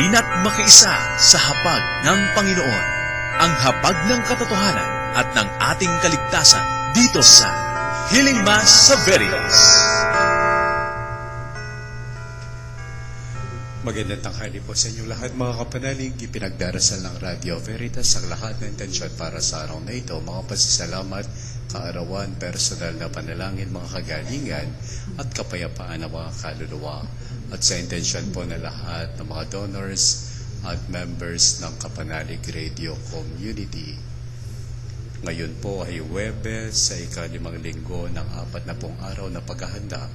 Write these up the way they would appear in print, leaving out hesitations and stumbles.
halina't makiisa sa hapag ng Panginoon, ang hapag ng katotohanan at ng ating kaligtasan dito sa Healing Mass sa Veritas. Magandang tanghali po sa inyong lahat mga kapanalig. Ipinagdarasal ng Radio Veritas ang lahat ng intensyon para sa araw na ito. Mga pasasalamat, kaarawan, personal na panalangin, mga kagalingan at kapayapaan ng mga kaluluwa. At sa intensyon po na lahat ng mga donors at members ng Kapanalig Radio Community. Ngayon po ay Huwebes sa ika-5 linggo ng 40 araw na paghahanda.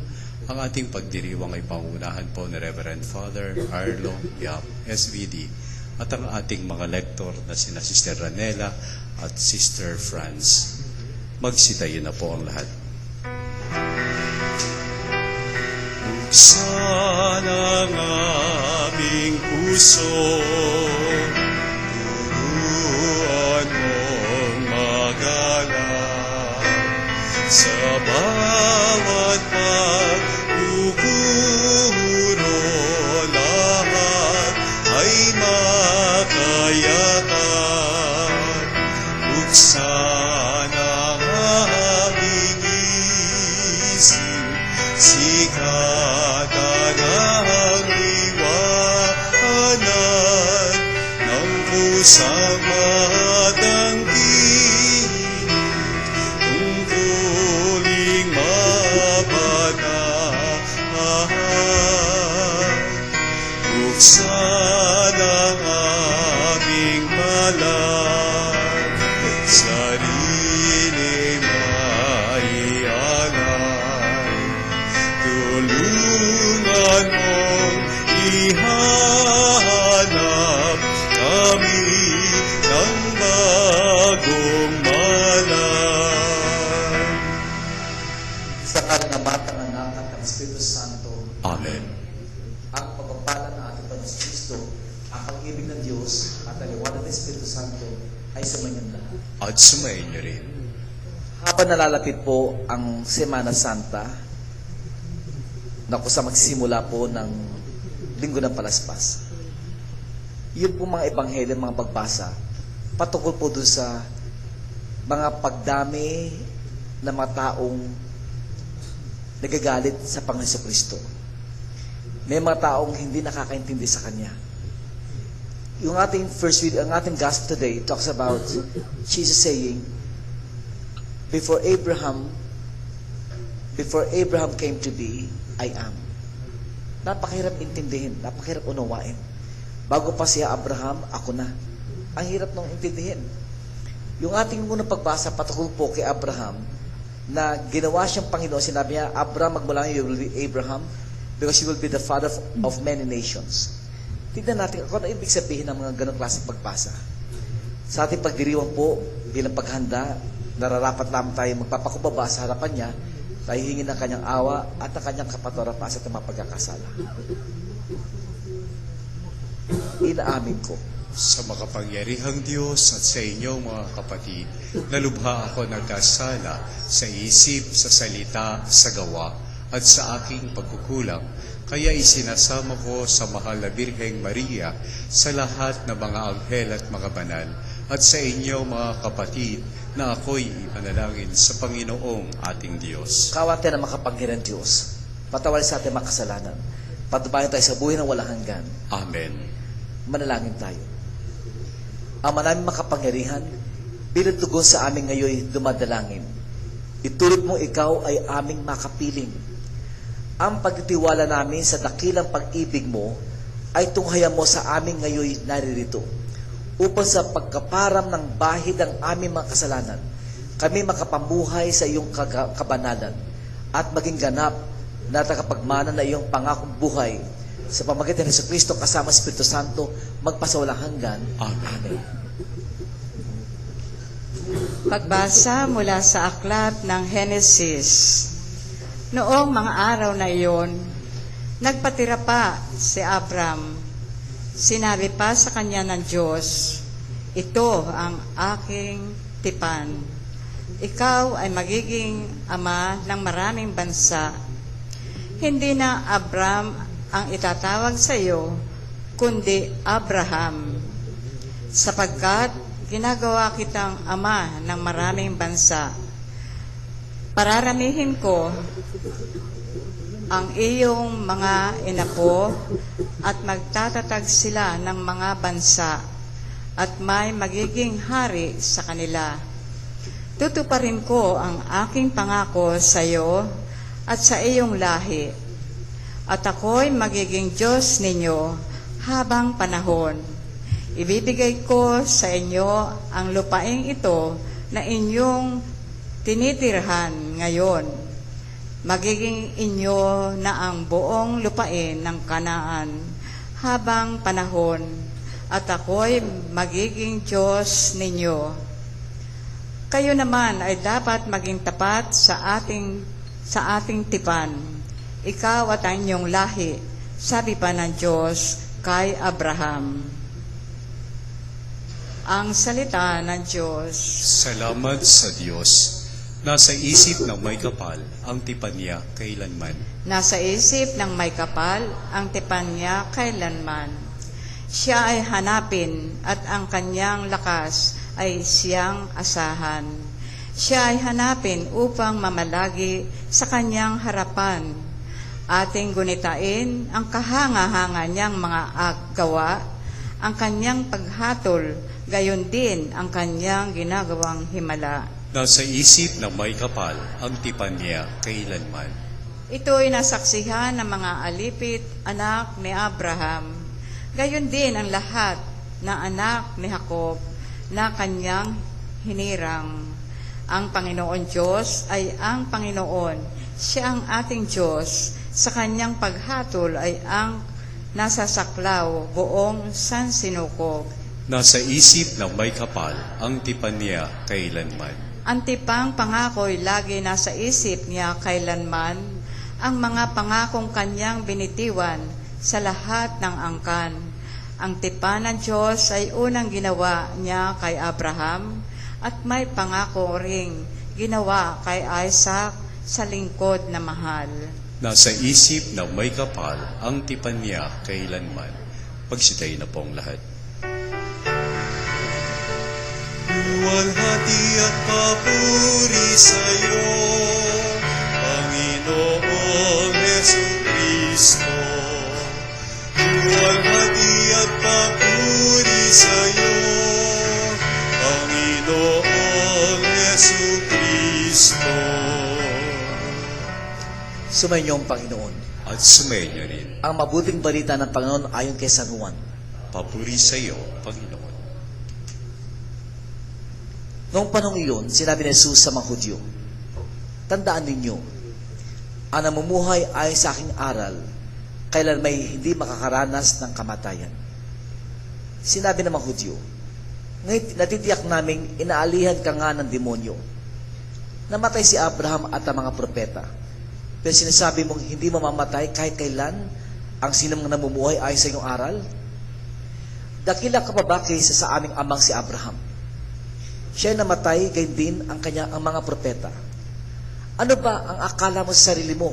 Ang ating pagdiriwang ay pangunahan po ni Reverend Father Arlo Yap, SVD, at ang ating mga lektor na sina Sister Ranela at Sister Franz. Magsitayo na po ang lahat. Buksan ang aming puso, turuan mong magalang sa bawat pagkukuro, lahat ay makayakan. Buksan ang aming isip, sikatan ang liwanag ng pusang matangkilik, tungkuling mabanal. Buksan ang aming balat, sarili maialay. Tulungan mong ihanap kami ng bagong malay. Sa ngalan ng Bata, ng Anak, at ng Espiritu Santo. Amen. Ang pagpapala ng ating Panginoon Kristo, ang pag-ibig ng Diyos at ang liwanag ng Espiritu Santo ay sumainyo lahat. At sumayin niyo rin. Habang nalalapit po ang Semana Santa, na kung sa magsisimula po ng Linggo ng Palaspas, yun po mga ebanghelyo, mga pagbasa, patungkol po doon sa mga pagdami ng mga taong nagagalit sa Panginoon Kristo. May mga taong hindi nakakaintindi sa Kanya. Yung ating first video, ang ating gospel today talks about Jesus saying, Before Abraham came to be, I am. Napakahirap intindihin, napakahirap unawain. Bago pa siya Abraham, ako na. Ang hirap nung intindihin. Yung ating munang pagbasa patungkol po kay Abraham, na ginawa siyang Panginoon, sinabi niya, Abraham, magmula ngayon, you will be Abraham, because you will be the father of many nations. Tignan natin kung ano ibig sabihin ng mga ganong klaseng pagbasa. Sa ating pagdiriwang po, bilang paghanda, nararapat naman tayo magpapakubaba sa harapan niya, tayo hingin ng kanyang awa at ng kanyang kapatawaran pa sa ating mga pagkakasala. Inaamin ko Sa makapangyarihang Diyos at sa inyong mga kapatid, nalubha ako nagkasala sa isip, sa salita, sa gawa, at sa aking pagkukulang. Kaya isinasama ko sa mahal na Birheng Maria sa lahat ng mga anghel at mga banal, at sa inyo mga kapatid, na ako'y ipanalangin sa Panginoong ating Diyos. Kawate na makapangyarihan Diyos, patawarin sa ating mga kasalanan, patubayan tayo sa buhay ng walang hanggan. Amen. Manalangin tayo. Ama namin makapangyarihan, bilang tugon sa aming ngayon dumadalangin, itulot mo ikaw ay aming makapiling. Ang pagtitiwala namin sa dakilang pag-ibig mo ay tunghayan mo sa aming ngayon naririto, upang sa pagkaparam ng bahid ng aming mga kasalanan, kami makapamuhay sa iyong kabanalan at maging ganap na tagapagmana na iyong pangakong buhay sa pamamagitan ng Jesucristo kasama Espiritu Santo magpasawalang hanggan. Amen. Pagbasa mula sa aklat ng Henesis. Noong mga araw na iyon, nagpatira pa si Abram. Sinabi pa sa kanya ng Diyos, ito ang aking tipan. Ikaw ay magiging ama ng maraming bansa. Hindi na Abram ang itatawag sa iyo, kundi Abraham, sapagkat ginagawa kitang ama ng maraming bansa. Pararamihin ko ang iyong mga inapo at magtatatag sila ng mga bansa at may magiging hari sa kanila. Tutuparin ko ang aking pangako sa iyo at sa iyong lahi, at ako'y magiging Diyos ninyo habang panahon. Ibibigay ko sa inyo ang lupaing ito na inyong tinitirhan ngayon. Magiging inyo na ang buong lupain ng Kanaan habang panahon, at ako'y magiging Diyos ninyo. Kayo naman ay dapat maging tapat sa ating tipan. Ikaw at ang inyong lahi, sabi pa ng Diyos kay Abraham. Ang salita ng Diyos. Salamat sa Diyos. Nasa isip ng may kapal ang tipan niya kailanman. Nasa isip ng may kapal ang tipan niya kailanman. Siya ay hanapin at ang kanyang lakas ay siyang asahan. Siya ay hanapin upang mamalagi sa kanyang harapan. Ating gunitain ang kahanga-hanga niyang mga gawa, ang kanyang paghatol, gayon din ang kanyang ginagawang himala. Nasa isip ng may kapal ang tipan niya kailanman. Ito'y nasaksihan ng mga alipit, anak ni Abraham. Gayon din ang lahat na anak ni Jacob na kanyang hinirang. Ang Panginoon Diyos ay ang Panginoon. Siya ang ating Diyos. Sa kanyang paghatol ay ang nasasaklaw buong sansinukob. Nasa isip ng may kapal ang tipan niya kailanman. Ang tipang pangako'y lagi nasa isip niya kailanman, ang mga pangakong kanyang binitiwan sa lahat ng angkan. Ang tipan ng Diyos ay unang ginawa niya kay Abraham, at may pangako ring ginawa kay Isaac sa lingkod na mahal. Nasa isip ng may kapal ang tipan niya kailanman. Pagsitayin na po ang lahat. Luwalhati at papuri sa iyo, Panginoong Jesucristo. Luwalhati at papuri sa iyo, Panginoong Jesucristo. Sumainyo ang Panginoon. At sumainyo rin. Ang mabuting balita ng Panginoon ayon kay San Juan. Papuri sa iyo, Panginoon. Noong panong iyon, sinabi ni Jesus sa mga Hudyo, tandaan ninyo, ang namumuhay ayon sa aking aral, kailan may hindi makakaranas ng kamatayan. Sinabi ng mga Hudyo, ngayon natitiyak naming inaalihan ka nga ng demonyo. Namatay si Abraham at ang mga propeta. Pero sinasabi mong hindi mamamatay kahit kailan ang sinong namumuhay ayon sa iyong aral? Dakila ka pa ba kaysa sa aming amang si Abraham? Siya namatay, gayon din ang mga propeta. Ano ba ang akala mo sa sarili mo?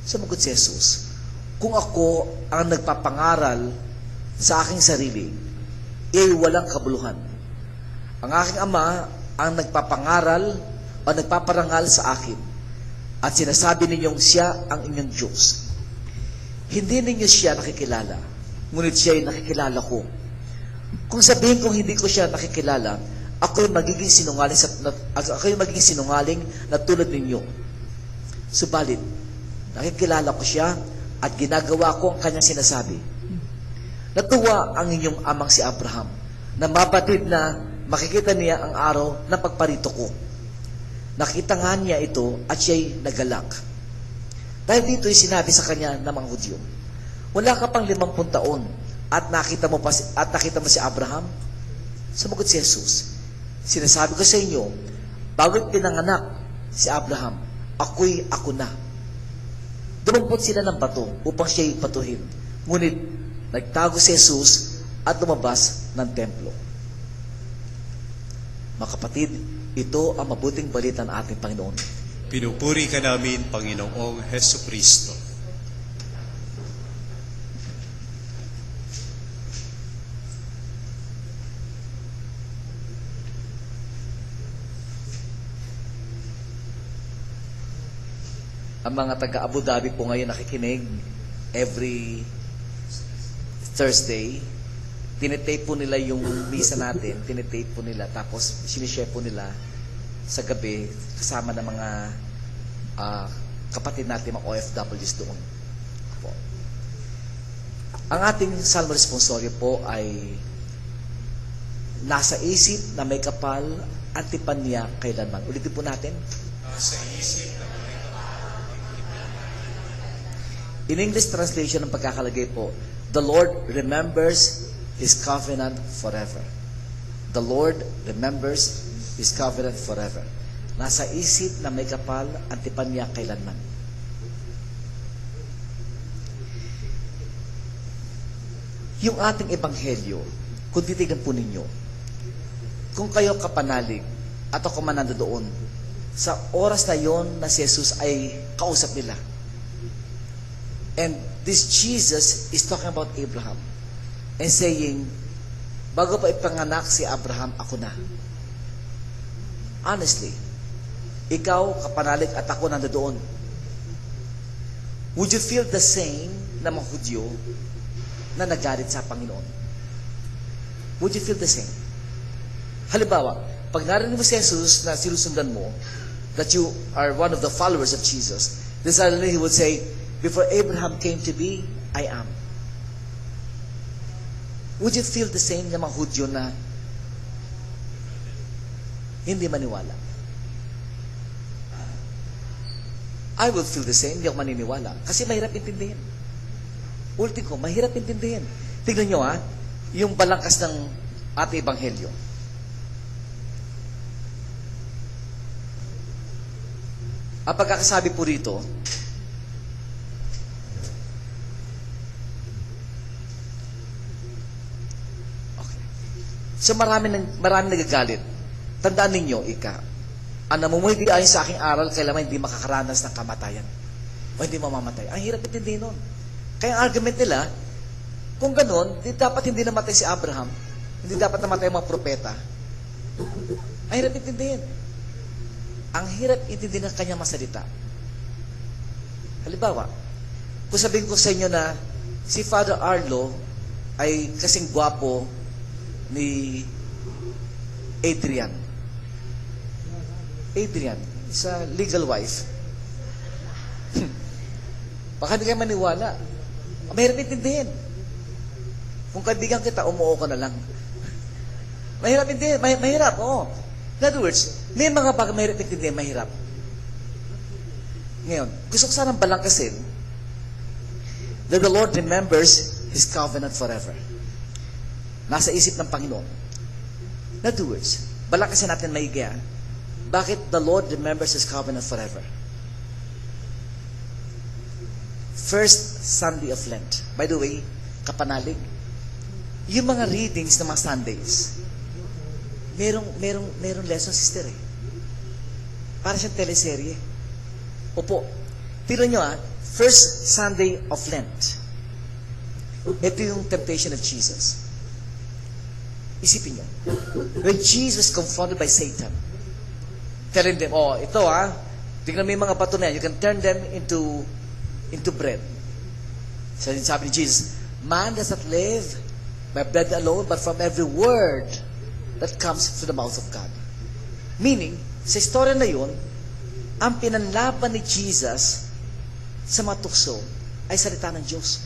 Sumagot si Jesus, kung ako ang nagpapangaral sa aking sarili, walang kabuluhan. Ang aking ama ang nagpapangaral o nagpaparangal sa akin, at sinasabi ninyong siya ang inyong Diyos. Hindi ninyo siya nakikilala, ngunit siya ay nakikilala ko. Kung sabihin kong hindi ko siya nakikilala, ako'y magiging sinungaling na tulad ninyo. Subalit, nakikilala ko siya at ginagawa ko ang kanyang sinasabi. Natuwa ang inyong amang si Abraham na mabatid na makikita niya ang araw ng pagparito ko. Nakita nga niya ito at siya'y nagalak. Dahil dito'y sinabi sa kanya ng mga Hudyo, wala ka pang 50 taon at nakita mo si Abraham? Sumagot si Jesus, sinasabi ko sa inyo, bago't pinanganak si Abraham, ako na. Dumampot sila ng bato upang siya'y patuhin. Ngunit nagtago si Jesus at lumabas ng templo. Mga kapatid, ito ang mabuting balita ng ating Panginoon. Pinupuri ka namin, Panginoong Jesucristo. Ang mga taga Abu Dhabi po ngayon nakikinig every Thursday. Tinetape po nila yung misa natin, tinetape po nila, tapos sinishare po nila sa gabi kasama ng mga kapatid natin, mga OFWs doon. Po. Ang ating salmo responsorio po ay nasa isip na may kapal, antipan niya kailanman. Ulitin po natin. Sa isip na In English translation, ang pagkakalagay po, the Lord remembers His covenant forever. The Lord remembers His covenant forever. Nasa isip na may kapal, antipan niya kailanman. Yung ating ebanghelyo, kung titigan po ninyo, kung kayo kapanalig at ako man nandoon, sa oras na yon na si Jesus ay kausap nila. And this Jesus is talking about Abraham and saying, bago pa ipanganak si Abraham, ako na. Honestly, ikaw, kapanalig, at ako nandoon. Would you feel the same na mga Hudyo na nagalit sa Panginoon? Would you feel the same? Halimbawa, pag narinig mo si Jesus na sinusundan mo, that you are one of the followers of Jesus, then suddenly He would say, before Abraham came to be, I am. Would you feel the same na mga Hudyo na hindi maniwala? I will feel the same, hindi ako maniniwala. Kasi mahirap intindihin. Ulti ko, mahirap intindihin. Tignan nyo yung balangkas ng ating ebanghelyo. Ang pagkakasabi po rito, okay. So marami nagagalit. Tandaan ninyo, ang namumuhay di ayon sa aking aral, kailangan hindi makakaranas ng kamatayan. O hindi mamamatay. Ang hirap intindihin nun. Kaya ang argument nila, kung ganun, dapat hindi namatay si Abraham. Hindi dapat namatay ang mga propeta. Ang hirap intindihin. Ang hirap intindihin ng kanyang masalita. Halimbawa, kung sabihin ko sa inyo na si Father Arlo ay kasing gwapo ni Adrian, sa legal wife. Baka hindi kayo maniwala. Mahirap intindihin. Kung kaibigan kita, umuo ka na lang. Mahirap intindihin. Mahirap, oo. In other words, may mga bagay mahirap intindihin, mahirap. Ngayon, gusto ko sanang balangkasin that the Lord remembers His covenant forever. Nasa isip ng Panginoon. In other words, balangkasin natin maigi. Bakit the Lord remembers His covenant forever? First Sunday of Lent. By the way, kapanalig, yung mga readings ng mga Sundays, merong lesson, sister eh. Para siyang teleserye. Opo. Tignan nyo First Sunday of Lent. Ito yung temptation of Jesus. Isipin nyo. When Jesus was confronted by Satan, telling them, ito tignan mo yung mga bato na yan, you can turn them into bread. So, sabi ni Jesus, man does not live by bread alone, but from every word that comes from the mouth of God. Meaning, sa istorya na yun, ang pinanlaban ni Jesus sa mga tukso ay salita ng Diyos.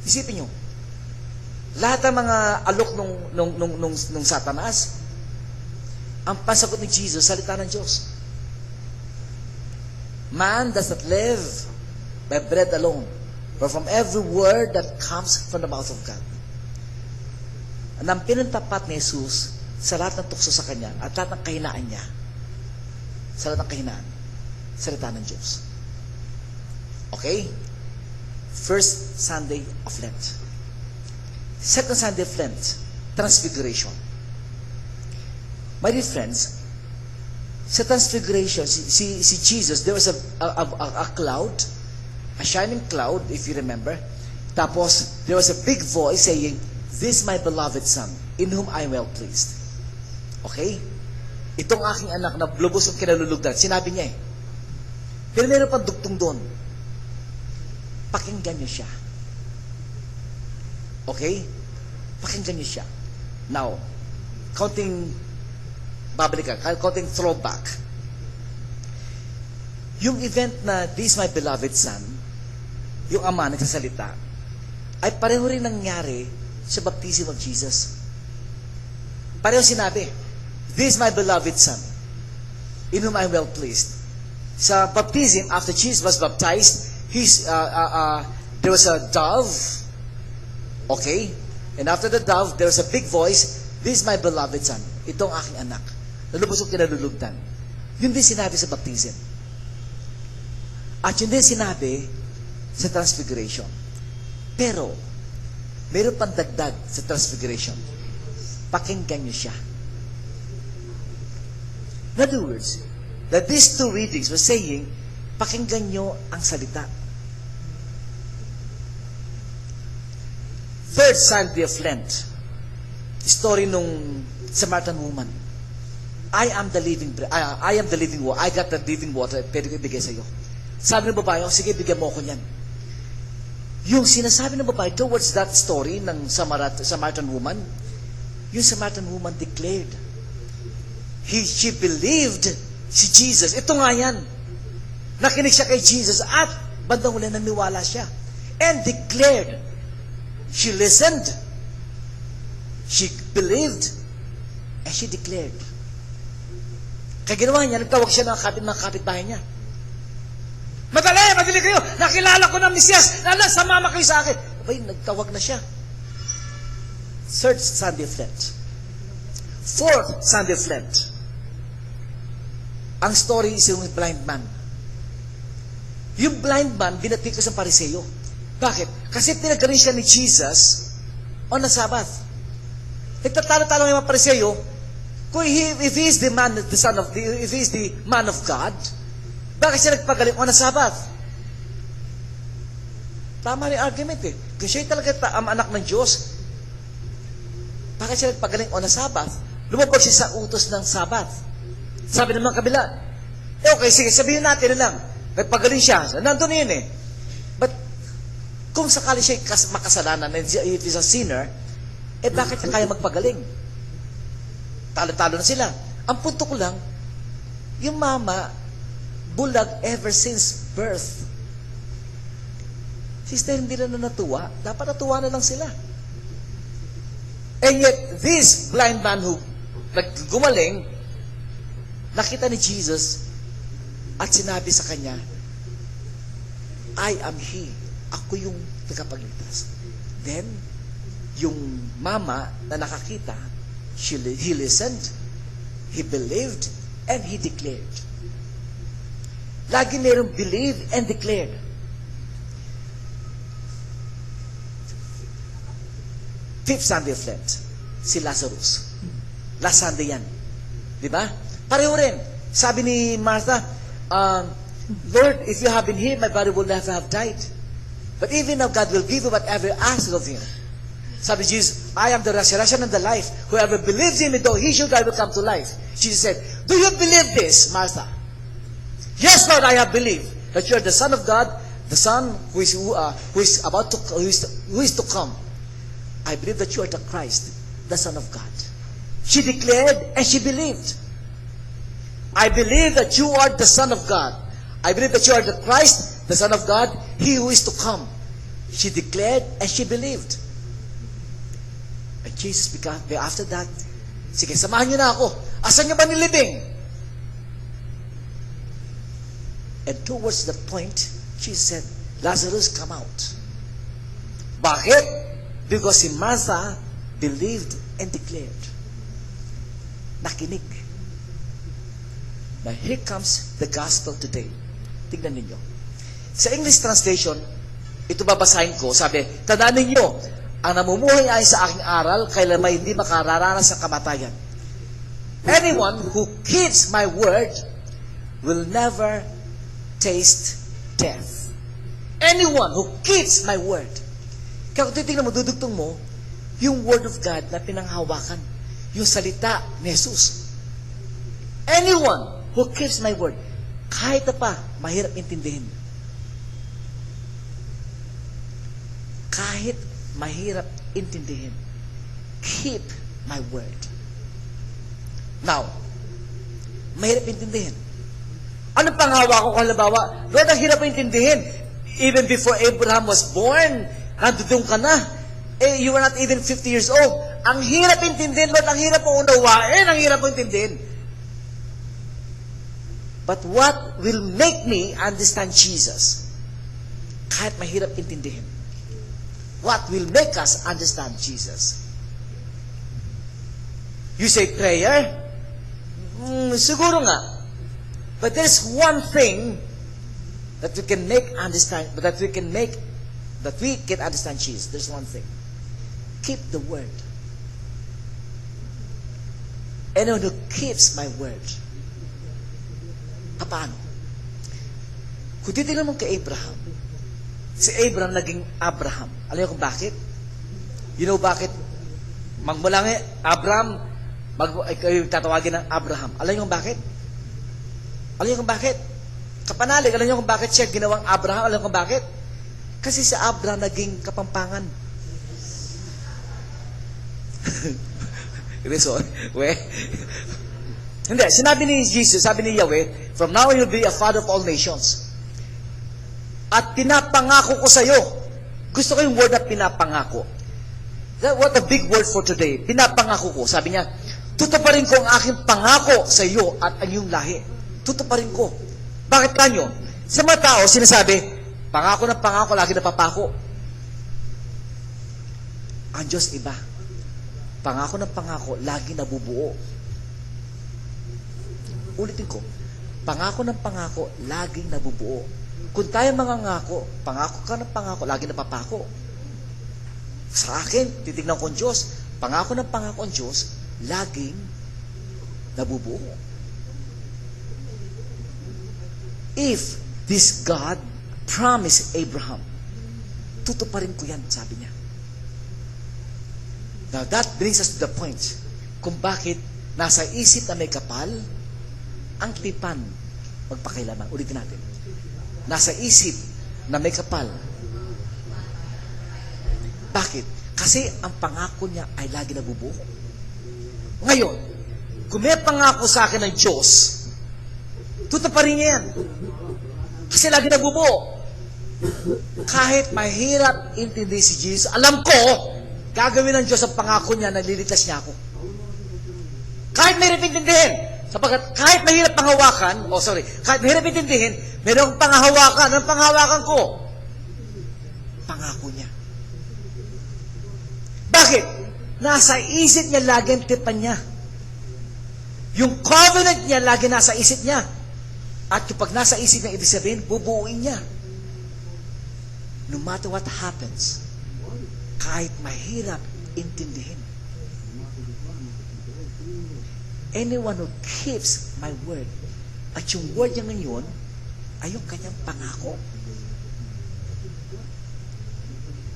Isipin nyo, lahat ng mga alok nung Satanas, ang pasagot ni Jesus, salita ng Diyos. Man does not live by bread alone, but from every word that comes from the mouth of God. Ang pinantapat ni Jesus sa lahat ng tukso sa Kanya at lahat ng kahinaan niya, sa lahat ng kahinaan, salita ng Diyos. Okay? First Sunday of Lent. Second Sunday of Lent, Transfiguration. My dear friends, sa Transfiguration, si Jesus, there was a cloud, a shining cloud, if you remember. Tapos, there was a big voice saying, "This my beloved Son, in whom I am well pleased." Okay? Itong aking anak na lubos ang kinalulugdan, sinabi niya Pero meron pang dugtong doon. Pakinggan niyo siya. Okay? Pakinggan niyo siya. Now, counting throwback. Yung event na this my beloved son, yung ama nagsasalita, ay pareho rin nangyari sa baptism of Jesus. Pareho sinabi, this my beloved son, in whom I am well pleased. Sa baptism, after Jesus was baptized, there was a dove. Okay? And after the dove, there was a big voice, this is my beloved son. Ito ang aking anak. Nalubos ko kinalulugdan. Yun din sinabi sa baptism. At yun din sinabi sa transfiguration. Pero, mayroon pang dagdag sa transfiguration. Pakinggan niyo siya. In other words, that these two readings were saying, pakinggan niyo ang salita. Third Sunday of Lent, story nung Samaritan woman. I am the living water. I got the living water. Pwede ko ibigay sa iyo. Sabi ng babae, sige, bigyan mo ako niyan. Yung sinasabi ng babae towards that story ng Samaritan woman, yung Samaritan woman declared, she believed si Jesus. Ito nga yan. Nakinig siya kay Jesus at bandang huli naniwala siya. And declared, she listened, she believed, and she declared. Kaya ginawa niya, nagtawag siya ng kapitbahay niya. Madali kayo! Nakilala ko ng Mesiyas! Samama kayo sa akin! Abay, nagtawag na siya. Third Sunday of Lent. Fourth Sunday of Lent. Ang story is yung blind man. Yung blind man, binatikas ng Pariseo. Bakit? Kasi pinagaling siya ni Jesus on the Sabbath. Nagtatalo-talo ng mga Pariseo, kung if he is the man of God, bakit siya nagpagaling on the Sabbath? Tama rin argument eh. Kung siya talaga ang anak ng Diyos, bakit siya nagpagaling on the Sabbath? Lumabag siya sa utos ng Sabbath. Sabi ng mga kabila, okay, sige, sabihin natin na lang, nagpagaling siya. Nandun yun eh. But, kung sakali siya makasalanan, and if he's a sinner, bakit niya kaya magpagaling? Talo-talo na sila. Ang punto ko lang, yung mama, bulag ever since birth. Sister, hindi na natuwa. Dapat natuwa na lang sila. And yet, this blind man who gumaling, nakita ni Jesus at sinabi sa kanya, I am He. Ako yung tagapagligtas. Then, yung mama na nakakita, he listened, he believed, and he declared. Lagi mayroong believe and declared. Fifth Sunday of Lent, si Lazarus. Last Sunday yan. Di ba? Pareho rin. Sabi ni Martha, Lord, if you have been here, my body will never have died. But even now, God will give you whatever you ask of Him. Sabi Jesus, I am the resurrection and the life. Whoever believes in me, though he should die, will come to life. Jesus said, do you believe this, Martha? Yes, Lord, I have believed that you are the Son of God, the Son who is to come. I believe that you are the Christ, the Son of God. She declared and she believed. I believe that you are the Son of God. I believe that you are the Christ, the Son of God, He who is to come. She declared and she believed. And Jesus began, after that, sige, samahan niyo na ako. Asan niyo ba nilibing? And towards that point, Jesus said, Lazarus, come out. Bakit? Because si Martha believed and declared. Nakinig. Now here comes the gospel today. Tignan ninyo. Sa English translation, ito babasahin ko, sabi, tandaan ninyo, ang namumuhay ay sa aking aral, kailan may hindi makararanas sa kamatayan. Anyone who keeps my word will never taste death. Anyone who keeps my word. Kaya kung titignan mo, dudugtong mo, yung word of God na pinanghawakan, yung salita ni Jesus. Anyone who keeps my word. Kahit na pa, mahirap intindihin. Kahit mahirap intindihin, keep my word. Now, mahirap intindihin. Ano pang hawa ko kung halimbawa? Lord, ang hirap intindihin. Even before Abraham was born, nandun ka na. You were not even 50 years old. Ang hirap intindihin, Lord, ang hirap mong unawain, ang hirap mong intindihin. But what will make me understand Jesus? Kahit mahirap intindihin. What will make us understand Jesus? You say prayer? Siguro nga. But there's one thing that we can understand Jesus. There's one thing. Keep the word. Anyone who keeps my word. Paano? Kung titignan mo kay Abraham, si Abraham naging Abraham. Alam niyo kung bakit? You know bakit? Magmula nga, Abraham, kayo tatawagin ng Abraham. Alam niyo kung bakit? Alam niyo kung bakit? Kapanalig, alam niyo kung bakit siya ginawang Abraham? Alam niyo kung bakit? Kasi si Abraham naging kapampangan. Hindi, sinabi ni Jesus, sabi ni Yahweh, from now you'll be a father of all nations. At pinapangako ko sa iyo. Gusto ko yung word na pinapangako. What a big word for today. Pinapangako ko. Sabi niya, tutuparin ko ang aking pangako sa iyo at ang iyong lahi. Tutuparin ko. Bakit kanyo? Sa mga tao, sinasabi, pangako ng pangako, lagi napapako. Ang Diyos iba. Pangako ng pangako, lagi nabubuo. Ulitin ko, pangako ng pangako, laging nabubuo. Kung tayo mangangako, pangako ka ng pangako, lagi napapako. Sa akin, titignan ko ang Diyos, pangako ng pangako ang Diyos, laging nabubuo. If this God promised Abraham, tutuparin ko yan, sabi niya. Now that brings us to the point kung bakit nasa isip na may kapal ang tipan magpakailaman. Ulitin natin. Nasa isip na may kapal. Bakit? Kasi ang pangako niya ay lagi nabubuo. Ngayon, kung may pangako sa akin ng Diyos, tutuparin niya yan. Kasi lagi nabubuo. Kahit mahirap intindi si Jesus, alam ko, gagawin ng Diyos ang pangako niya na liligtas niya ako. Kahit mahirap intindihin, sapagkat kahit mahirap panghawakan, kahit mahirap intindihin, mayroong panghawakan. Ang panghawakan ko, pangako niya. Bakit? Nasa isip niya lagi ang tipan niya. Yung covenant niya lagi nasa isip niya. At yung pag nasa isip niya, ibig sabihin, bubuuin niya. No matter what happens, kahit mahirap intindihin. Anyone who keeps my word, at yung word niya ngayon, ay yung kanyang pangako.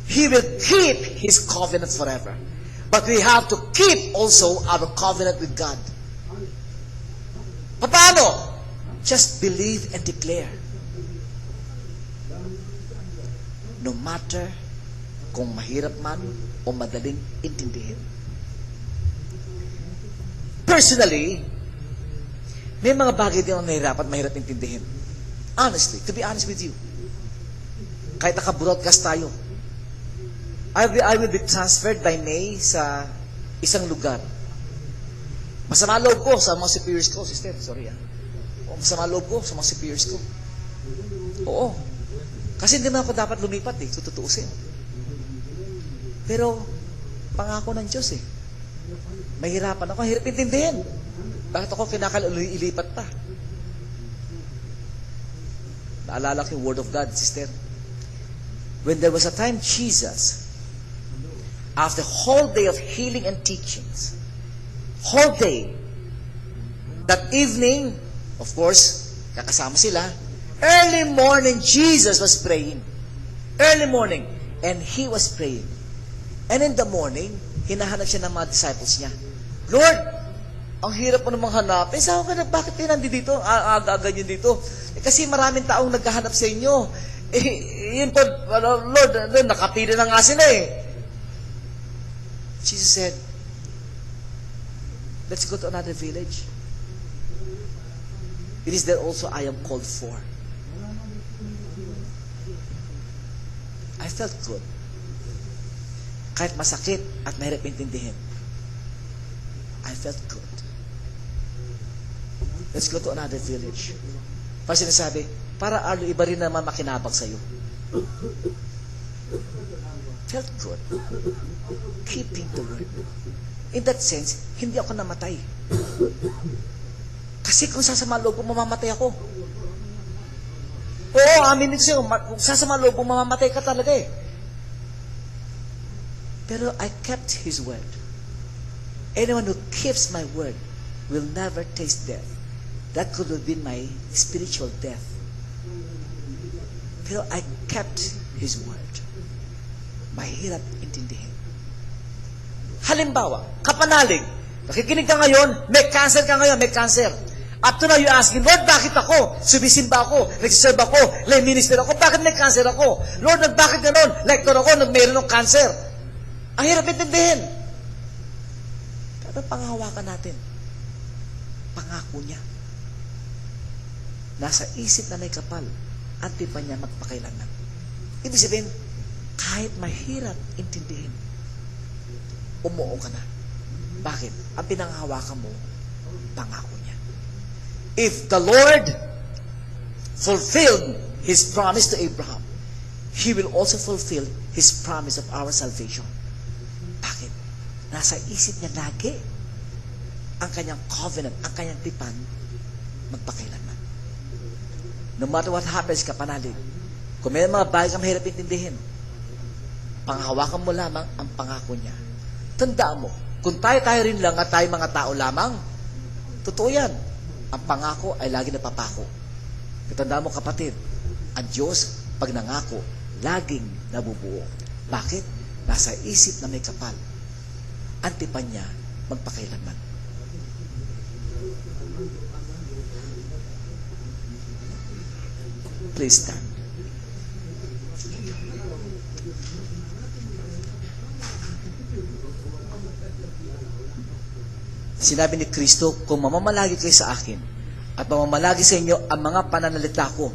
He will keep His covenant forever. But we have to keep also our covenant with God. Paano? Just believe and declare. No matter kung mahirap man o madaling intindihin. Personally, may mga bagay din ang nahirapan, mahirap intindihin. Honestly, to be honest with you. Kahit naka-broadcast tayo, I will be transferred by May sa isang lugar. Masama loob ko sa mga superiors ko, sister, sorry masama loob ko sa mga superiors ko. Oo. Kasi hindi naman ako dapat lumipat tutuusin. Pero, pangako ng Diyos mahirapan ako, hirap intindihin. Bakit ako ilipat pa? Naalala ko yung Word of God, sister. When there was a time, Jesus, after a whole day of healing and teachings, whole day, that evening, of course, kakasama sila, early morning, Jesus was praying. Early morning. And He was praying. And in the morning, hinahanap siya ng mga disciples niya. Lord, Ang hirap mo namang hanapin. Sabi ko, bakit kayo nandito? Aga-aga nyo dito. Kasi maraming taong naghahanap sa inyo. Yun po, Lord, nakapili na nga sila Jesus said, let's go to another village. It is there also I am called for. I felt good. Kahit masakit at mahirap intindihin, I felt good. Let's go to another village. Para sinasabi, para Arlo, iba rin naman makinabang sa'yo. Felt good. Keeping the word. In that sense, hindi ako namatay. Kasi kung sasama loob mo, mamamatay ako. Oo, amin ito sa'yo. Kung sasama loob mo, mamamatay ka talaga Pero I kept His word. Anyone who keeps my word will never taste death. That could have been my spiritual death. Pero I kept His word. Mahirap intindihin. Halimbawa, kapanalig. Nakikinig ka ngayon, may cancer ka ngayon, may cancer. Up to now, you asking, Lord, bakit ako? Sumisimba ako, nagsiserve ako, lay minister ako, bakit may cancer ako? Lord, bakit ganon? Lector ako, mayroon ng cancer. Ang hirap intindihin. Pero panghawakan natin. Pangako niya. Nasa isip na may kapal at di pa niya magpakailanman. Ibig sabihin, kahit mahirap intindihin, umuo ka na. Bakit? Ang pinanghawakan mo, pangako niya. If the Lord fulfilled His promise to Abraham, He will also fulfill His promise of our salvation. Bakit? Nasa isip niya lagi ang kanyang covenant, ang kanyang tipan, magpakailanman. No matter what happens, kapanalig, kung may mga bagay ka mahirap intindihin, panghawakan mo lamang ang pangako niya. Tandaan mo, kung tayo rin lang at tayo mga tao lamang, totoo yan. Ang pangako ay lagi napapako. Tandaan mo, kapatid, ang Diyos, pag nangako, laging nabubuo. Bakit? Nasa isip na may kapal. Antipan niya, magpakailanman. Please stand. Sinabi ni Kristo, kung mamamalagi kayo sa akin at mamamalagi sa inyo ang mga pananalita ko,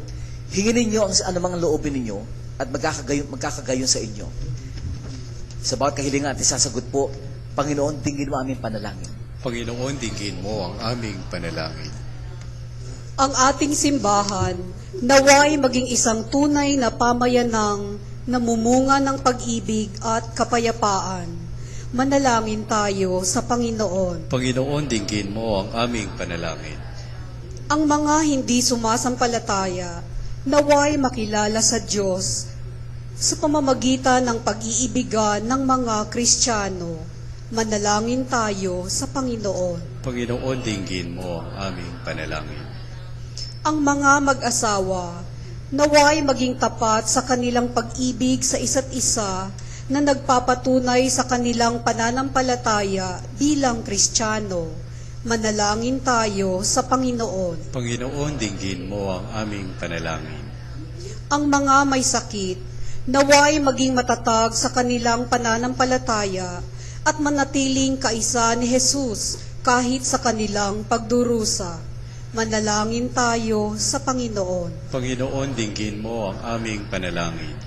hingin ninyo ang anumang loobin ninyo at magkakagayon sa inyo. Sa bawat kahilingan at isasagot po, Panginoon, dinggin mo aming panalangin. Panginoon, dinggin mo ang aming panalangin. Ang ating simbahan, naway maging isang tunay na pamayanang namumunga ng pag-ibig at kapayapaan. Manalangin tayo sa Panginoon. Panginoon, dinggin mo ang aming panalangin. Ang mga hindi sumasampalataya, naway makilala sa Diyos sa pamamagitan ng pag-iibigan ng mga Kristiyano. Manalangin tayo sa Panginoon. Panginoon, dinggin mo ang aming panalangin. Ang mga mag-asawa, naway maging tapat sa kanilang pag-ibig sa isa't isa na nagpapatunay sa kanilang pananampalataya bilang Kristiyano. Manalangin tayo sa Panginoon. Panginoon, dinggin mo ang aming panalangin. Ang mga may sakit, naway maging matatag sa kanilang pananampalataya at manatiling kaisa ni Jesus kahit sa kanilang pagdurusa. Manalangin tayo sa Panginoon. Panginoon, dinggin mo ang aming panalangin.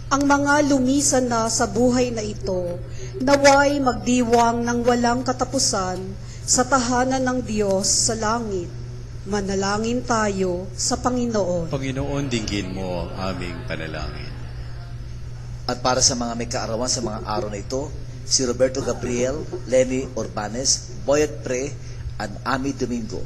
Ang mga lumisan na sa buhay na ito, naway magdiwang ng walang katapusan sa tahanan ng Diyos sa langit. Manalangin tayo sa Panginoon. Panginoon, dinggin mo ang aming panalangin. At para sa mga may kaarawan sa mga araw na ito, si Roberto Gabriel, Lenny Orbanes, Boyet Pre, at Ami Domingo.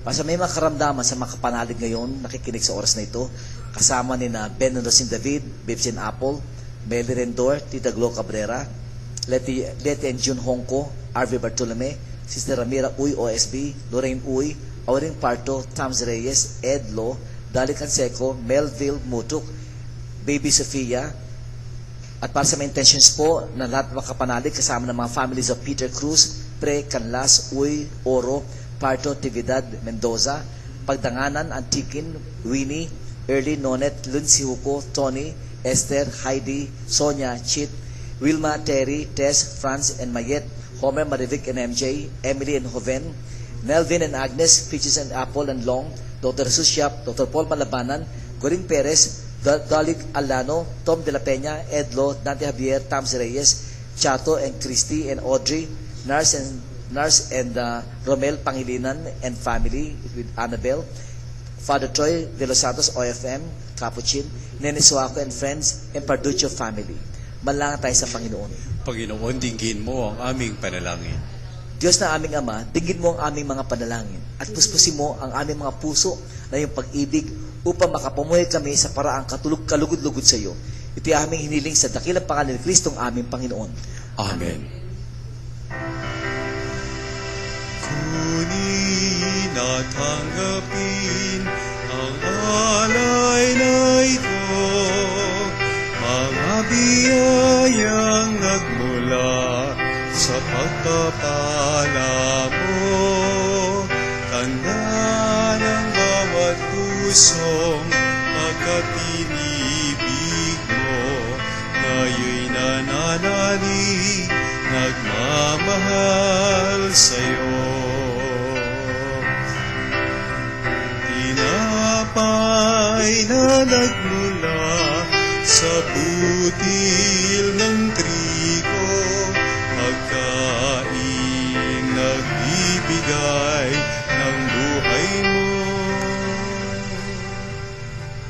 Para sa may mga karamdaman sa mga kapanalig ngayon, nakikinig sa oras na ito, kasama ni na Ben Nonosin David, Bibsin Apple, Meli Rendor, Tita Glo Cabrera, Leti and June Hongko, RV Bartolome, Sister Ramira Uy OSB, Lorraine Uy, Auring Parto, Tams Reyes, Ed Lo, Dali Canseco, Melville Mutuk, Baby Sofia, at para sa mga intentions po na lahat ng mga kapanalig kasama ng mga families of Peter Cruz, Pre, Canlas, Uy, Oro, Parto, Tividad, Mendoza, Pagdanganan, Antikin, Winnie, Early, Nonet, Lunsi Huko, Tony, Esther, Heidi, Sonia, Chit, Wilma, Terry, Tess, Franz, and Mayet, Homer, Marivic, and MJ, Emily, and Joven, Melvin and Agnes, Peaches and Apple and Long, Dr. Jesus Yap, Dr. Paul Malabanan, Corinne Perez, Dalig Alano, Tom De La Peña, Edlo, Dante Javier, Tams Reyes, Chato and Christy and Audrey, Nars and Romel Pangilinan and family with Annabelle, Father Troy De Los Santos, OFM, Capuchin, Nene Suaco and friends, and Parduccio family. Manalangin tayo sa Panginoon. Panginoon, dinggin mo ang aming panalangin. Diyos na aming Ama, dinggin mo ang aming mga panalangin at puspusin mo ang aming mga puso na iyong pag-ibig upang makapamuhay kami sa paraang kalugod-lugod sa iyo. Ito ay aming hiniling sa dakilang pangalan ni Kristo ang aming Panginoon. Amen. Kunin at tanggapin ang alay na ito, mga biyayang nagmula sa pagpapala mo. Tanda ng bawat pusong pagkatinibig mo, ngayo'y nananalig, nagmamahal sa'yo. Tinapay na nagmula sa butil ng trigo, pagkain nagbibigay ng buhay mo.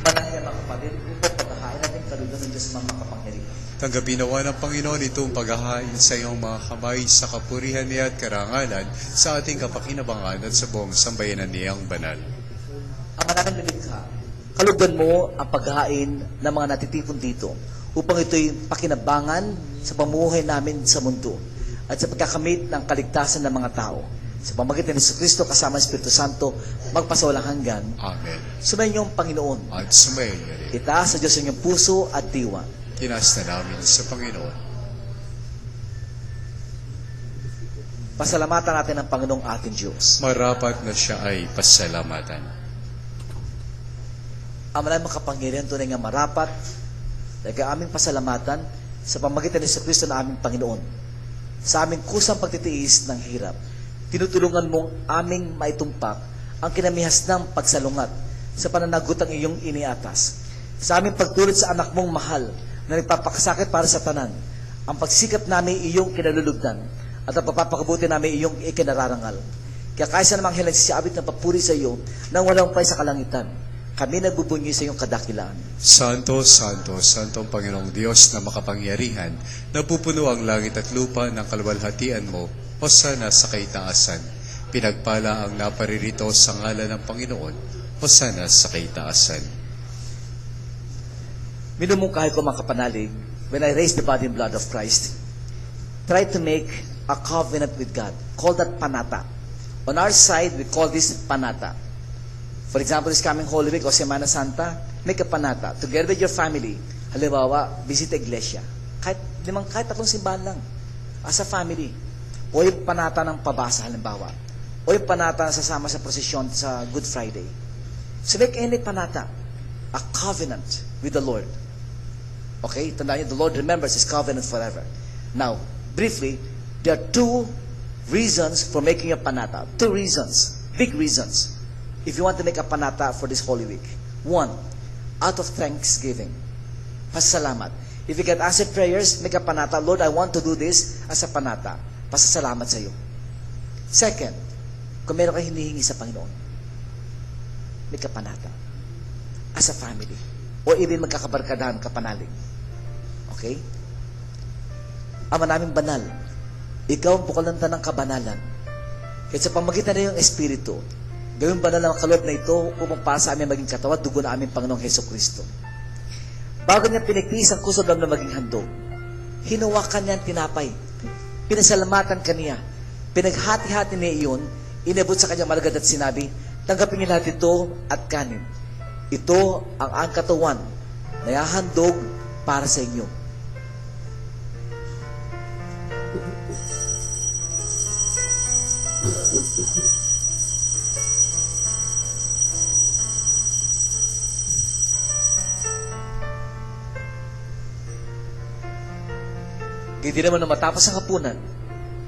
Manahal mga kapatid, upang paghahain natin kalugan ng Diyos mga makapangyarihan. Tanggapin nawa ng Panginoon itong paghahain sa iyong mga kamay sa kapurihan niya at karangalan sa ating kapakinabangan at sa buong sambayanan niyang banal. Ang manahal nilikha, kalugan mo ang paghahain ng mga natitipon dito upang ito'y pakinabangan sa pamumuhay namin sa mundo at sa pagkakamit ng kaligtasan ng mga tao. Sa pamamagitan ni Jesucristo kasama ng Espiritu Santo, magpasawalang hanggan. Amen. Sumayin niyo ang Panginoon. At sumayin niyo rin. Itaas sa Diyos ang inyong puso at diwa. Tinaas na namin sa Panginoon. Pasalamatan natin ang Panginoong ating Diyos. Marapat na siya ay pasalamatan. Ang maraming makapangyarihan tunay nga marapat, dahil aming pasalamatan sa pamamagitan ni Jesucristo na aming Panginoon. Sa aming kusang pagtitiis ng hirap, tinutulungan mong aming maitumpak ang kinamihas ng pagsalungat sa pananagot ang iyong iniatas. Sa aming pagtulad sa anak mong mahal na nagpapakasakit para sa tanan, ang pagsikap namin iyong kinalulugdan at ang pagpapakabuti namin iyong ikinararangal. Kaya kaysa namang hilang sisiabit ng papuri sa iyo nang walang pay sa kalangitan, kami nagbubunyi sa iyong kadakilaan. Santo, Santo, Santo ang Panginoong Diyos na makapangyarihan, napupuno ang langit at lupa ng kaluwalhatian mo, Hosana sa kaitaasan. Pinagpala ang naparirito sa ngalan ng Panginoon, Hosana sa kaitaasan. Minumungkahi ko mga kapanalig, when I raise the body and blood of Christ, try to make a covenant with God. Call that panata. On our side, we call this panata. For example, this coming Holy Week o Semana Santa, make a panata. Together with your family, halimbawa, visit the iglesia. Kahit tatlong simbahan lang. As a family. O yung panata ng pabasa, halimbawa. O yung panata na sasama sa prosesyon sa Good Friday. So make any panata. A covenant with the Lord. Okay? Tandaan niyo, the Lord remembers His covenant forever. Now, briefly, there are two reasons for making a panata. Two reasons. Big reasons. If you want to make a panata for this Holy Week. One, out of thanksgiving. Pasasalamat. If you get answered prayers, make a panata. Lord, I want to do this as a panata. Pasasalamat sa iyo. Second, kung meron kayo hinihingi sa Panginoon, make a panata. As a family. O even magkakabarkadahan, kapanalig. Okay? Ama naming banal, ikaw ang bukalantan ng kabanalan. Kaya sa pamagitan na yung Espiritu, gawin banal ang kaloob na ito upang para sa amin maging katawan, dugo na aming Panginoong Heso Kristo. Bago niya pinagtiis ang kusog na maging handog, hinawakan niya ang tinapay, pinasalamatan kaniya, pinaghati-hati niya iyon, inabot sa kanyang malagad at sinabi, tanggapin niyo lahat ito at kanin. Ito ang katawan na ihahandog para sa inyo. Hindi naman na matapos ang hapunan,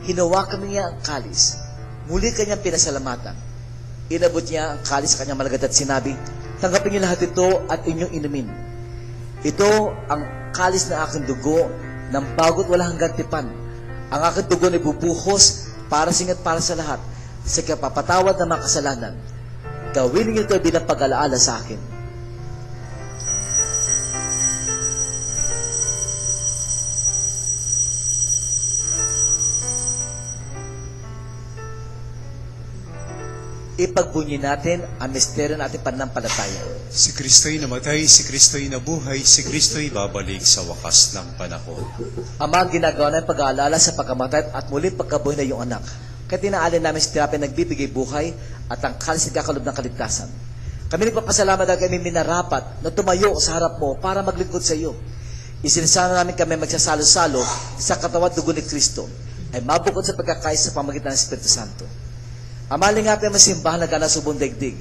hinawakan niya ang kalis. Muli kanyang pinasalamatan. Inabot niya ang kalis sa kanyang malagad at sinabi, tanggapin niyo lahat ito at inyong inumin. Ito ang kalis na aking dugo ng bago't walang hanggang tipan. Ang aking dugo ay bubuhos para singat para sa lahat sa kapapatawad ng mga kasalanan. Gawin niyo ito bilang pag-alaala sa akin. Ipagbunyi natin ang misteryo natin pananampalataya. Si Kristo'y namatay, si Kristo'y nabuhay, si Kristo'y babalik sa wakas ng panahon. Ama, ginagawa na yung pag-aalala sa pagkamatay at muli pagkabuhay na iyong anak. Kaya tinaalin namin si Tirapi nagbibigay buhay at ang kalis nagkakalob ng kaligtasan. Kami nagpapasalamat dahil kami minarapat na tumayo sa harap mo para maglingkod sa iyo. Isinisama namin kami magsasalo-salo sa katawan dugo ni Kristo ay mabukod sa pagkakais sa pamagitan ng Espiritu Santo. Amaling natin ang simbahan na gana subong daigdig.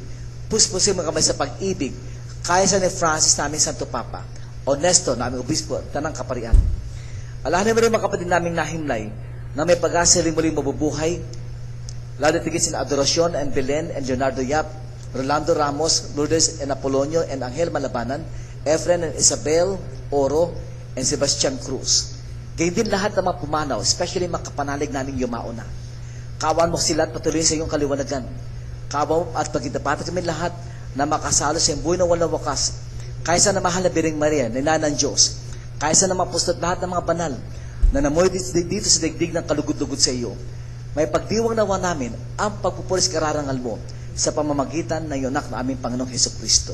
Puspusin mo kami sa pag-ibig. Kaya sa ni Francis naming Santo Papa. Honesto naming Obispo at Tanang Kaparian. Alahanin mo rin mga kapatid naming nahimlay na may pag-asa rin muling mabubuhay. Lalo tigit sina Adoracion and Belen and Leonardo Yap, Rolando Ramos, Lourdes and Apolonio and Angel Malabanan, Efren and Isabel Oro and Sebastian Cruz. Gayun din lahat ng mga pumanaw, especially mga kapanalig naming yumao na. Kawan mo sila at patuloy sa iyong kaliwanagan. Kawan mo at pagkitapat kami lahat na makasalo sa iyong buhay na walang wakas. Kaysa na mahal na Biring Maria, nina ng Diyos. Kaysa na mapustot lahat ng mga banal na namoy dito sa daigdig ng kalugod-lugod sa iyo. May pagdiwang nawa namin ang pagpupulis kararangal mo sa pamamagitan ng iyong anak na aming Panginoong Hesukristo.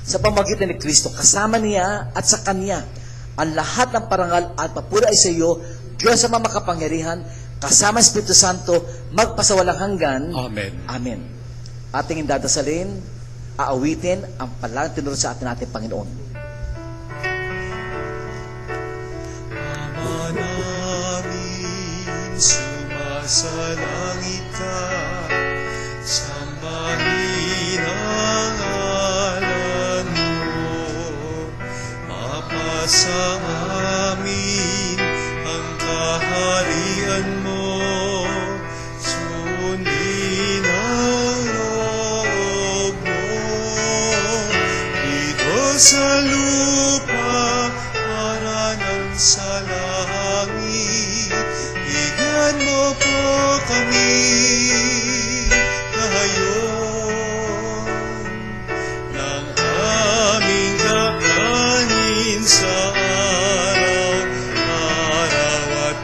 Sa pamamagitan ni Kristo, kasama niya at sa Kanya, ang lahat ng parangal at papuri ay sa iyo, Diyos sa mga makapangyarihan, kasama Espiritu Santo, magpasawalang hanggan. Amen. Amen. Ating indadasalin, aawitin ang palang tinuro sa atin natin Panginoon. Ama namin, sumasalangit ka, sambahin ang ngalan mo, mapasa amin ang kaharian mo, sundin ang loob mo, dito sa lupa, para ng sa langit, bigyan mo po kami ngayon ng aming kakanin sa araw-araw at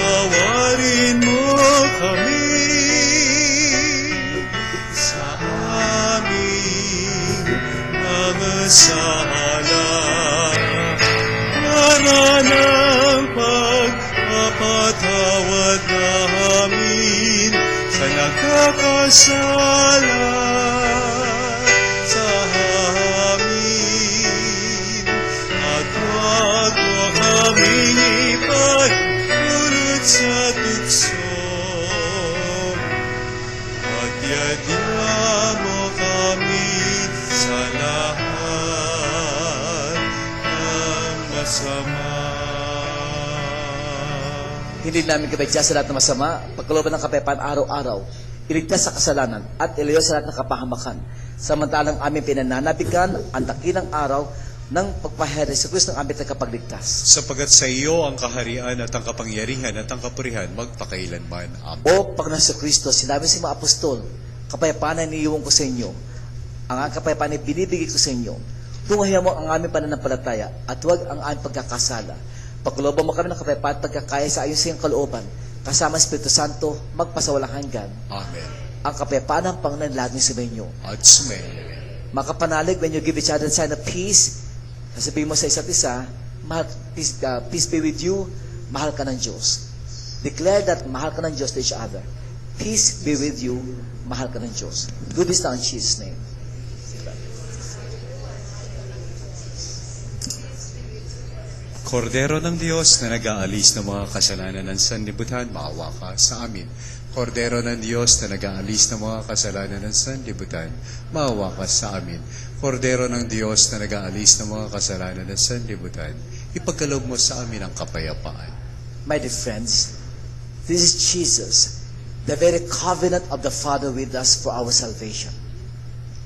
patawarin mo kami sa aming mga sala para ng pagpapatawad namin sa nagkakasala sa amin at huwag mo kaming ipahulot sa tukso at yadya mo kami sa lahat ng masama. Hindi namin kabaitya sa lahat ng masama, pagkalooban ng kapayapaan araw-araw, iligtas sa kasalanan at ilayo sa lahat ng kapahamakan. Samantalang aming pinananabikan ang dakilang araw ng pagpahayag sa Kristo ng aming tagapagligtas. Sapagat sa iyo ang kaharian at ang kapangyarihan at ang kapurihan magpakailanman. Amen. O pag nasa Kristo, sinabi sa mga apostol, kapayapaan ay iniiwan ko sa inyo. Ang kapayapaan ay binibigay ko sa inyo. Tungahiyan mo ang aming pananampalataya at huwag ang aming pagkakasala. Pagkalooban mo kami ng kapayapaan at pagkakaya sa ayon sa iyong kalooban, kasama Espiritu Santo, magpasawalang hanggan. Amen. Ang kapayapaan ng Panginoon laging sa inyo. At sumayin. Makapanalig, when you give each other a sign of peace, sasabihin mo sa isa't isa, peace be with you, mahal ka ng Diyos. Declare that mahal ka ng Diyos to each other. Peace be with you, mahal ka ng Diyos. Do this now in Jesus' name. Kordero ng Diyos na nag-aalis ng mga kasalanan ng sanlibutan, maawa ka sa amin. Kordero ng Diyos na nag-aalis ng mga kasalanan ng sanlibutan, maawa ka sa amin. Kordero ng Diyos na nag-aalis ng mga kasalanan ng sanlibutan, ipagkaloob mo sa amin ang kapayapaan. My dear friends, this is Jesus, the very covenant of the Father with us for our salvation.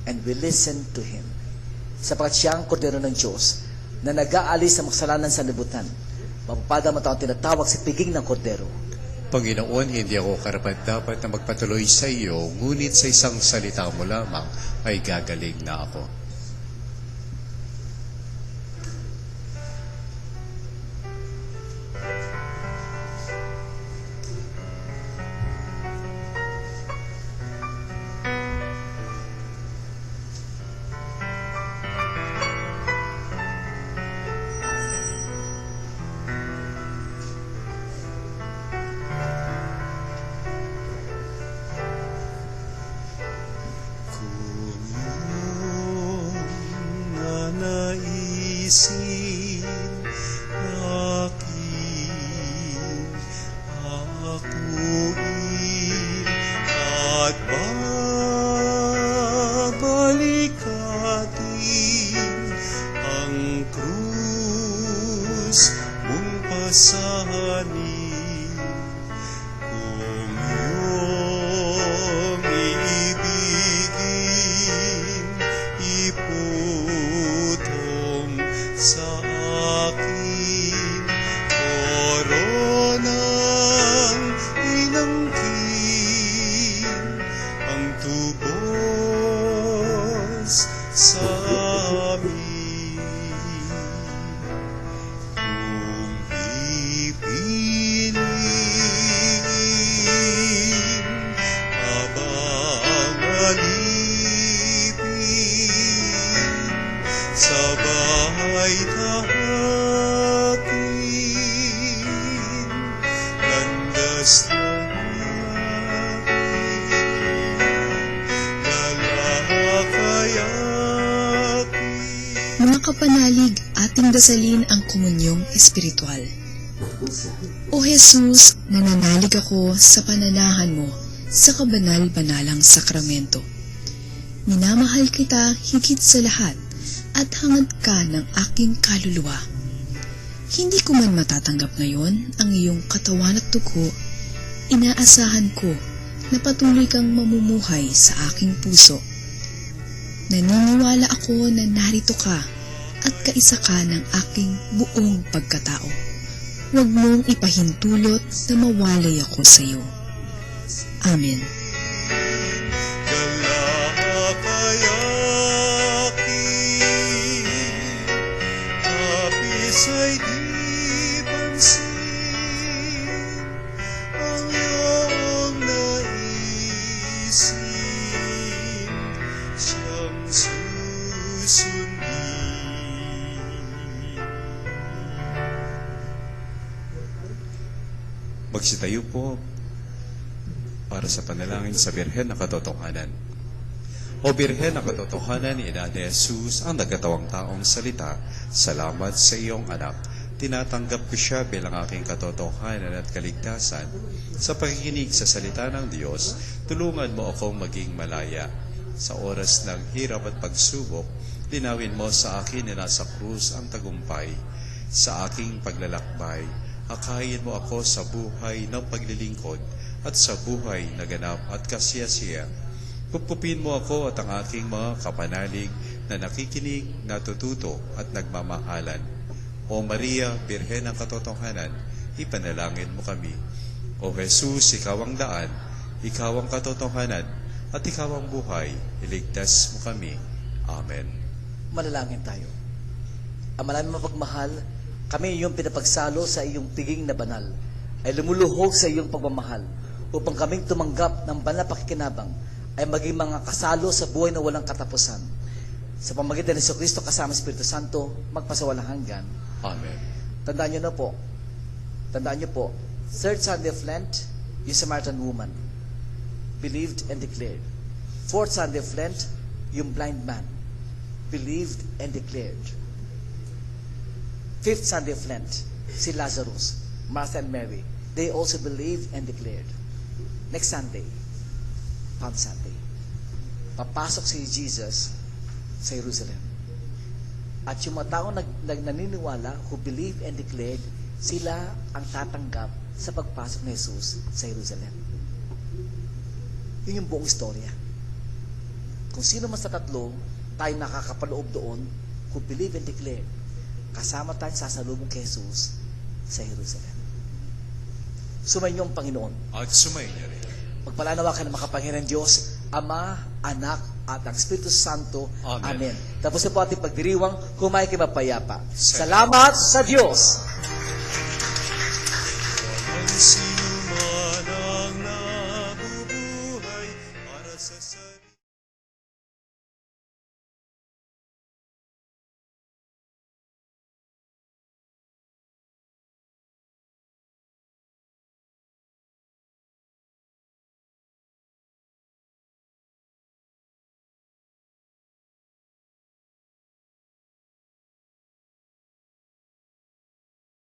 And we listen to Him. Sapagat siya ang kordero ng Diyos na nag-aalis sa kasalanan sa libutan. Mapapada mo taong tinatawag sa piging ng kordero. Panginoon, hindi ako karapat-dapat na magpatuloy sa iyo, ngunit sa isang salita mo lamang ay gagaling na ako. Nanaisin aking akuin at babalikatin ang krus mong pasanin. Kung iyong iibigin, iputong sa akin koronang inangkin ang tubos sa amin. Kung pipiliin abang alipin sabay tahakin landas ng aking lalakayakin. Mga kapanalig, ating dasalin ang komunyong espiritual. O Jesus, nananalig ako sa pananahan mo sa kabanal-banalang sakramento. Minamahal kita higit sa lahat at hangad ka ng aking kaluluwa. Hindi ko man matatanggap ngayon ang iyong katawan at dugo, inaasahan ko na patuloy kang mamumuhay sa aking puso. Naniniwala ako na narito ka at kaisa ka ng aking buong pagkatao. Huwag mong ipahintulot na mawalay ako sa iyo. Amen. Ay di pansin ang iyong naisin, siyang susundin. Magsitayo po para sa panalangin sa Birhen na Katotohanan. O Birhen na Katotohanan ni Ina ni Jesus, ang nagkatawang taong salita, salamat sa iyong anak. Tinatanggap ko siya bilang aking katotohanan at kaligtasan. Sa pakikinig sa salita ng Diyos, tulungan mo akong maging malaya. Sa oras ng hirap at pagsubok, linawin mo sa akin na nasa krus ang tagumpay. Sa aking paglalakbay, hakayin mo ako sa buhay ng paglilingkod at sa buhay na ganap at kasiyasiya. Pupupin mo ako at ang aking mga kapanalig na nakikinig, natututo at nagmamahalan. O Maria, Birhen ng Katotohanan, ipanalangin mo kami. O Jesus, ikaw ang daan, ikaw ang katotohanan, at ikaw ang buhay, iligtas mo kami. Amen. Manalangin tayo. Ama namin mapagmahal, kami iyong pinapagsalo sa iyong piging na banal, ay lumuluhog sa iyong pagmamahal, upang kaming tumanggap ng banal na pakikinabang, ay maging mga kasalo sa buhay na walang katapusan. Sa pamamagitan ni Jesucristo kasama Espiritu Santo, magpasawalang hanggan. Amen. Tandaan niyo po, third Sunday of Lent, yung Samaritan woman, believed and declared. Fourth Sunday of Lent, yung blind man, believed and declared. Fifth Sunday of Lent, si Lazarus, Martha and Mary, they also believed and declared. Next Sunday, Palm Sunday, papasok si Jesus sa Jerusalem. At yung mga tao naniniwala, who believed and declared, sila ang tatanggap sa pagpasok ni Jesus sa Jerusalem. Yun yung buong istorya. Kung sino man sa tatlo, tayo nakakapaloob doon, who believe and declare, kasama tayong sasalubong kay Jesus sa Jerusalem. Sumayin niyo ang Panginoon. At sumayin niyo rin. Pagpalanawakan ng makapangyarihan Diyos, Ama, Anak, at ang Espiritu Santo. Amen. Amen. Tapos na po ating pagdiriwang, humay kay mapayapa. Salamat sa Diyos! Si